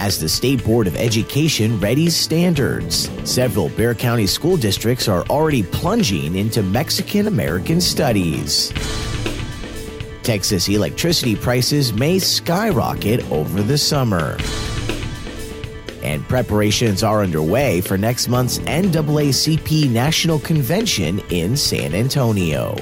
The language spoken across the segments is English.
as the State Board of Education readies standards. Several Bexar County school districts are already plunging into Mexican-American studies. Texas electricity prices may skyrocket over the summer. And preparations are underway for next month's NAACP National Convention in San Antonio.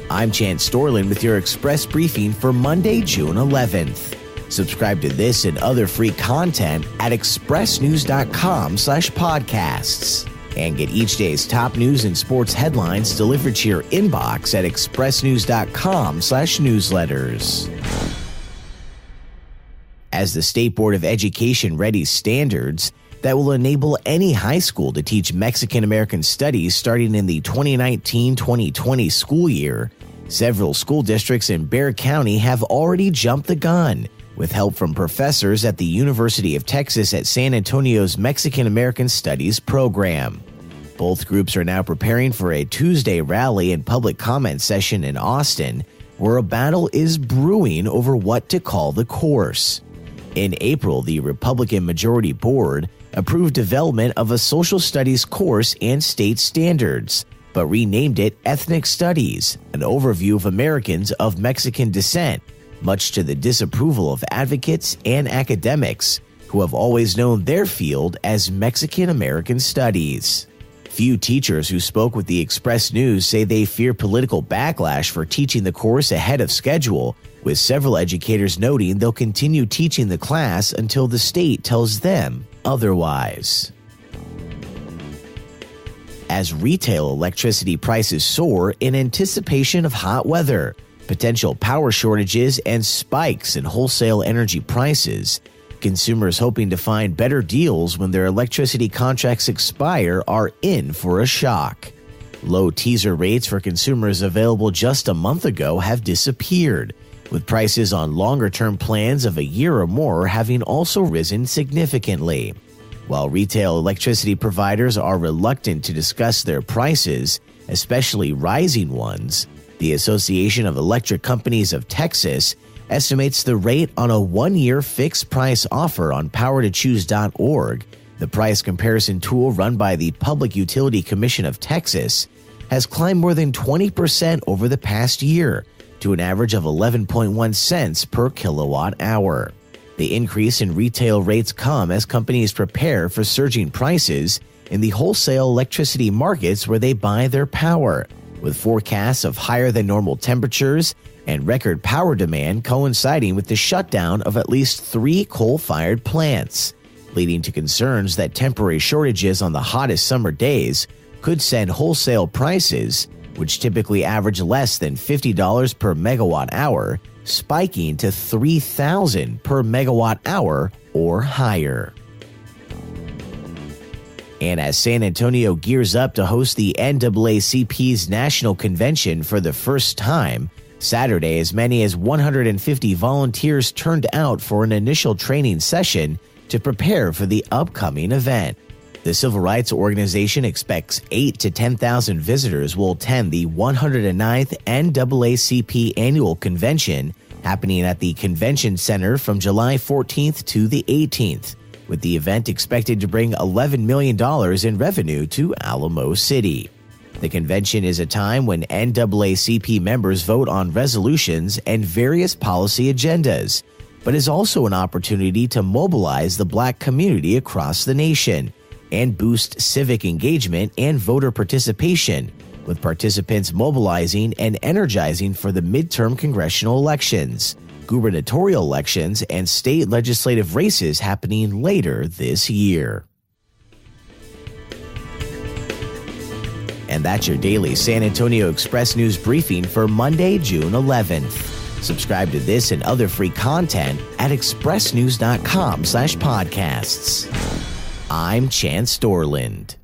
I'm Chance Storland with your Express Briefing for Monday, June 11th. Subscribe to this and other free content at expressnews.com/podcasts. And get each day's top news and sports headlines delivered to your inbox at expressnews.com/newsletters. As the State Board of Education readies standards that will enable any high school to teach Mexican-American studies starting in the 2019-2020 school year, several school districts in Bexar County have already jumped the gun, with help from professors at the University of Texas at San Antonio's Mexican-American Studies program. Both groups are now preparing for a Tuesday rally and public comment session in Austin, where a battle is brewing over what to call the course. In April, the Republican Majority Board approved development of a social studies course and state standards, but renamed it Ethnic Studies, an overview of Americans of Mexican descent, much to the disapproval of advocates and academics who have always known their field as Mexican-American Studies. Few teachers who spoke with the Express News say they fear political backlash for teaching the course ahead of schedule, with several educators noting they'll continue teaching the class until the state tells them otherwise. As retail electricity prices soar in anticipation of hot weather, potential power shortages, and spikes in wholesale energy prices, consumers hoping to find better deals when their electricity contracts expire are in for a shock. Low teaser rates for consumers available just a month ago have disappeared, with prices on longer-term plans of a year or more having also risen significantly. While retail electricity providers are reluctant to discuss their prices, especially rising ones, the Association of Electric Companies of Texas estimates the rate on a one-year fixed-price offer on powertochoose.org, the price comparison tool run by the Public Utility Commission of Texas, has climbed more than 20% over the past year to an average of 11.1 cents per kilowatt hour. The increase in retail rates come as companies prepare for surging prices in the wholesale electricity markets where they buy their power, with forecasts of higher than normal temperatures and record power demand coinciding with the shutdown of at least 3 coal-fired plants, leading to concerns that temporary shortages on the hottest summer days could send wholesale prices, which typically average less than $50 per megawatt hour, spiking to $3,000 per megawatt hour or higher. And as San Antonio gears up to host the NAACP's National Convention for the first time, Saturday as many as 150 volunteers turned out for an initial training session to prepare for the upcoming event. The civil rights organization expects 8,000 to 10,000 visitors will attend the 109th NAACP Annual Convention, happening at the Convention Center from July 14th to the 18th, with the event expected to bring $11 million in revenue to Alamo City. The convention is a time when NAACP members vote on resolutions and various policy agendas, but is also an opportunity to mobilize the Black community across the nation and boost civic engagement and voter participation, with participants mobilizing and energizing for the midterm congressional elections, gubernatorial elections, and state legislative races happening later this year. And that's your daily San Antonio Express News briefing for Monday, June 11th. Subscribe to this and other free content at expressnews.com/podcasts. I'm Chance Storland.